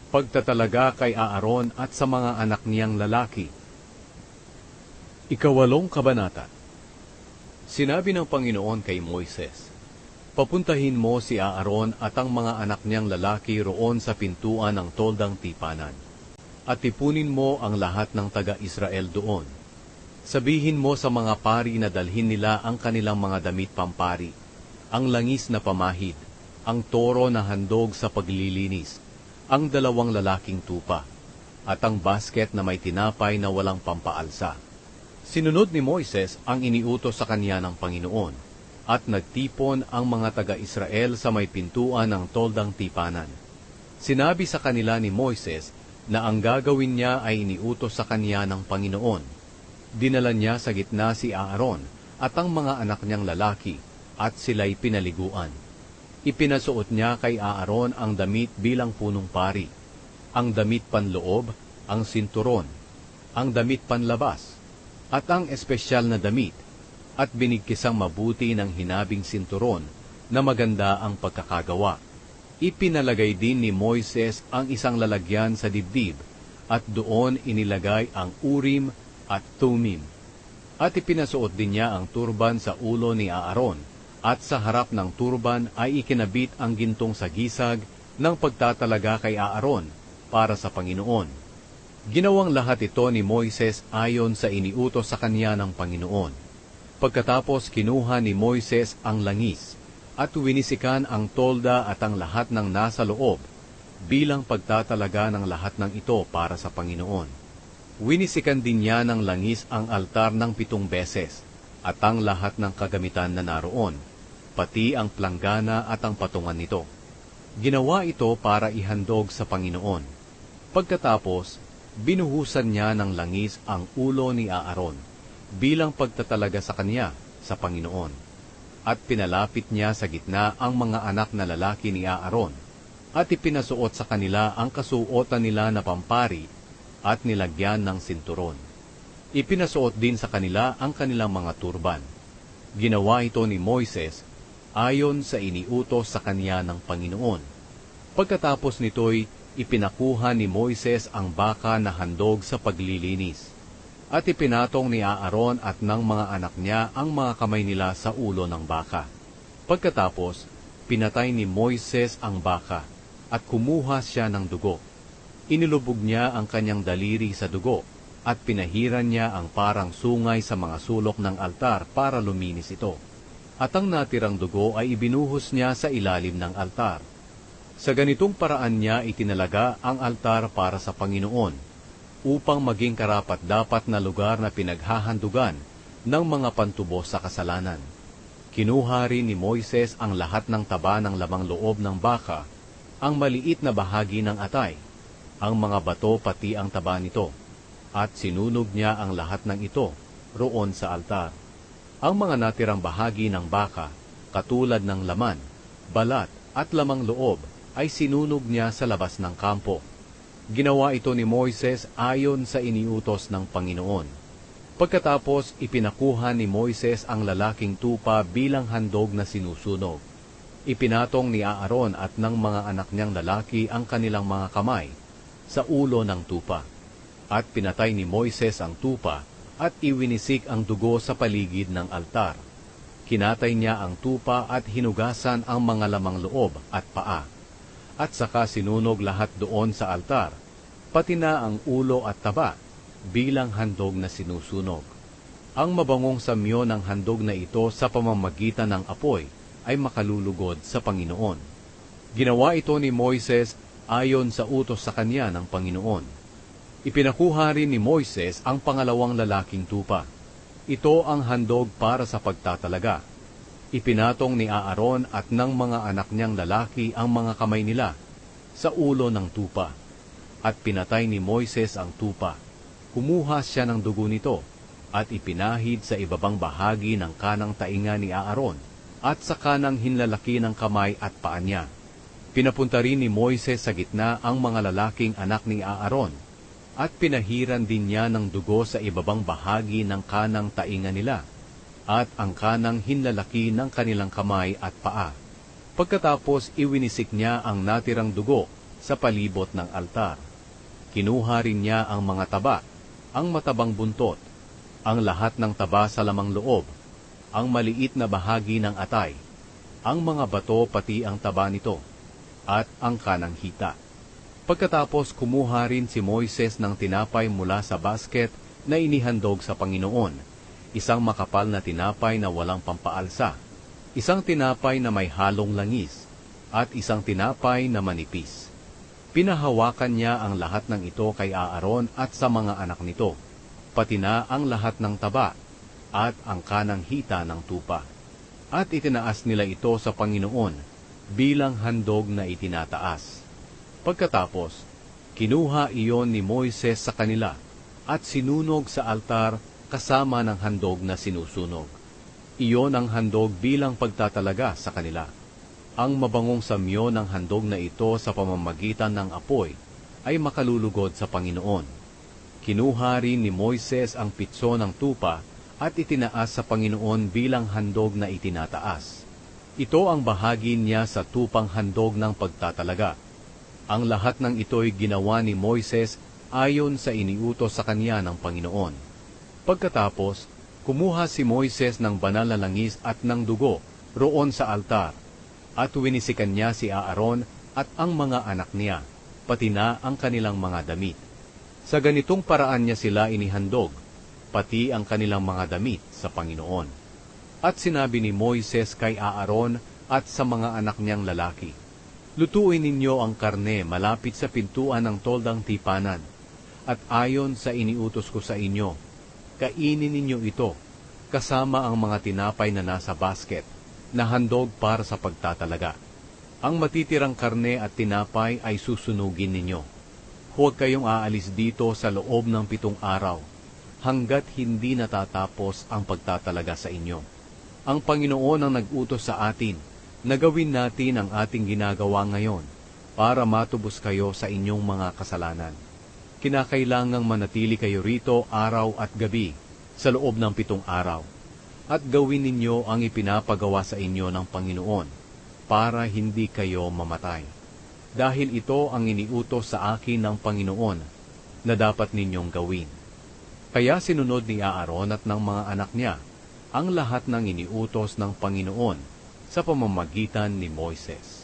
Pagtatalaga kay Aaron at sa mga anak niyang lalaki. 8 Kabanata. Sinabi ng Panginoon kay Moises, "Papuntahin mo si Aaron at ang mga anak niyang lalaki roon sa pintuan ng toldang tipanan, at tipunin mo ang lahat ng taga-Israel doon. Sabihin mo sa mga pari na dalhin nila ang kanilang mga damit pampari, ang langis na pamahid, ang toro na handog sa paglilinis, ang 2 lalaking tupa, at ang basket na may tinapay na walang pampaalsa." Sinunod ni Moises ang iniutos sa kanya ng Panginoon, at nagtipon ang mga taga-Israel sa may pintuan ng toldang tipanan. Sinabi sa kanila ni Moises na ang gagawin niya ay iniutos sa kanya ng Panginoon. Dinala niya sa gitna si Aaron at ang mga anak niyang lalaki, at sila'y pinaliguan. Ipinasuot niya kay Aaron ang damit bilang punong pari, ang damit panloob, ang sinturon, ang damit panlabas, at ang espesyal na damit, at binigkisang mabuti ng hinabing sinturon na maganda ang pagkakagawa. Ipinalagay din ni Moises ang isang lalagyan sa dibdib, at doon inilagay ang Urim at Thummim. At ipinasuot din niya ang turban sa ulo ni Aaron, at sa harap ng turban ay ikinabit ang gintong sagisag ng pagtatalaga kay Aaron para sa Panginoon. Ginawang lahat ito ni Moises ayon sa iniutos sa kanya ng Panginoon. Pagkatapos kinuha ni Moises ang langis, at winisikan ang tolda at ang lahat ng nasa loob, bilang pagtatalaga ng lahat ng ito para sa Panginoon. Winisikan din niya ng langis ang altar ng 7 beses, at ang lahat ng kagamitan na naroon, pati ang planggana at ang patungan nito. Ginawa ito para ihandog sa Panginoon. Pagkatapos, binuhusan niya ng langis ang ulo ni Aaron, bilang pagtatalaga sa kanya sa Panginoon. At pinalapit niya sa gitna ang mga anak na lalaki ni Aaron, at ipinasuot sa kanila ang kasuotan nila na pampari, at nilagyan ng sinturon. Ipinasuot din sa kanila ang kanilang mga turban. Ginawa ito ni Moises ayon sa iniutos sa kanya ng Panginoon. Pagkatapos nito'y ipinakuha ni Moises ang baka na handog sa paglilinis, at ipinatong ni Aaron at ng mga anak niya ang mga kamay nila sa ulo ng baka. Pagkatapos, pinatay ni Moises ang baka, at kumuha siya ng dugo. Inilubog niya ang kanyang daliri sa dugo, at pinahiran niya ang parang sungay sa mga sulok ng altar para luminis ito. At ang natirang dugo ay ibinuhos niya sa ilalim ng altar. Sa ganitong paraan niya itinalaga ang altar para sa Panginoon, upang maging karapat-dapat na lugar na pinaghahandugan ng mga pantubos sa kasalanan. Kinuha rin ni Moises ang lahat ng taba ng lamang loob ng baka, ang maliit na bahagi ng atay, ang mga bato pati ang taba nito, at sinunog niya ang lahat ng ito roon sa altar. Ang mga natirang bahagi ng baka, katulad ng laman, balat at lamang loob, ay sinunog niya sa labas ng kampo. Ginawa ito ni Moises ayon sa iniutos ng Panginoon. Pagkatapos, ipinakuha ni Moises ang lalaking tupa bilang handog na sinusunog. Ipinatong ni Aaron at ng mga anak niyang lalaki ang kanilang mga kamay sa ulo ng tupa. At pinatay ni Moises ang tupa, at iwinisik ang dugo sa paligid ng altar. Kinatay niya ang tupa at hinugasan ang mga lamang loob at paa. At saka sinunog lahat doon sa altar, pati na ang ulo at taba, bilang handog na sinusunog. Ang mabangong samyo ng handog na ito sa pamamagitan ng apoy ay makalulugod sa Panginoon. Ginawa ito ni Moises ayon sa utos sa kanya ng Panginoon. Ipinakuha rin ni Moises ang pangalawang lalaking tupa. Ito ang handog para sa pagtatalaga. Ipinatong ni Aaron at ng mga anak niyang lalaki ang mga kamay nila sa ulo ng tupa, at pinatay ni Moises ang tupa. Kumuha siya ng dugo nito, at ipinahid sa ibabang bahagi ng kanang tainga ni Aaron, at sa kanang hinlalaki ng kamay at paa niya. Pinapunta rin ni Moises sa gitna ang mga lalaking anak ni Aaron, at pinahiran din niya ng dugo sa ibabang bahagi ng kanang tainga nila, at ang kanang hinlalaki ng kanilang kamay at paa. Pagkatapos iwinisik niya ang natirang dugo sa palibot ng altar. Kinuha rin niya ang mga taba, ang matabang buntot, ang lahat ng taba sa lamang loob, ang maliit na bahagi ng atay, ang mga bato pati ang taba nito, at ang kanang hita. Pagkatapos kumuha rin si Moises ng tinapay mula sa basket na inihandog sa Panginoon, isang makapal na tinapay na walang pampaalsa, isang tinapay na may halong langis, at isang tinapay na manipis. Pinahawakan niya ang lahat ng ito kay Aaron at sa mga anak nito, pati na ang lahat ng taba at ang kanang hita ng tupa. At itinaas nila ito sa Panginoon bilang handog na itinataas. Pagkatapos, kinuha iyon ni Moises sa kanila at sinunog sa altar kasama ng handog na sinusunog. Iyon ang handog bilang pagtatalaga sa kanila. Ang mabangong samyo ng handog na ito sa pamamagitan ng apoy ay makalulugod sa Panginoon. Kinuha rin ni Moises ang pitso ng tupa at itinaas sa Panginoon bilang handog na itinataas. Ito ang bahagi niya sa tupang handog ng pagtatalaga. Ang lahat ng ito'y ginawa ni Moises ayon sa iniutos sa kanya ng Panginoon. Pagkatapos, kumuha si Moises ng banal na langis at ng dugo roon sa altar, at winisikan niya si Aaron at ang mga anak niya, pati na ang kanilang mga damit. Sa ganitong paraan niya sila inihandog, pati ang kanilang mga damit sa Panginoon. At sinabi ni Moises kay Aaron at sa mga anak niyang lalaki, "Lutuin ninyo ang karne malapit sa pintuan ng toldang tipanan, at ayon sa iniutos ko sa inyo, kainin ninyo ito, kasama ang mga tinapay na nasa basket, na handog para sa pagtatalaga. Ang matitirang karne at tinapay ay susunugin ninyo. Huwag kayong aalis dito sa loob ng 7 araw, hanggat hindi natatapos ang pagtatalaga sa inyo. Ang Panginoon ang nag-utos sa atin na gawin natin ang ating ginagawa ngayon para matubos kayo sa inyong mga kasalanan. Kinakailangang manatili kayo rito araw at gabi sa loob ng 7 araw. At gawin ninyo ang ipinapagawa sa inyo ng Panginoon para hindi kayo mamatay. Dahil ito ang iniutos sa akin ng Panginoon na dapat ninyong gawin." Kaya sinunod ni Aaron at ng mga anak niya ang lahat ng iniutos ng Panginoon sa pamamagitan ni Moises.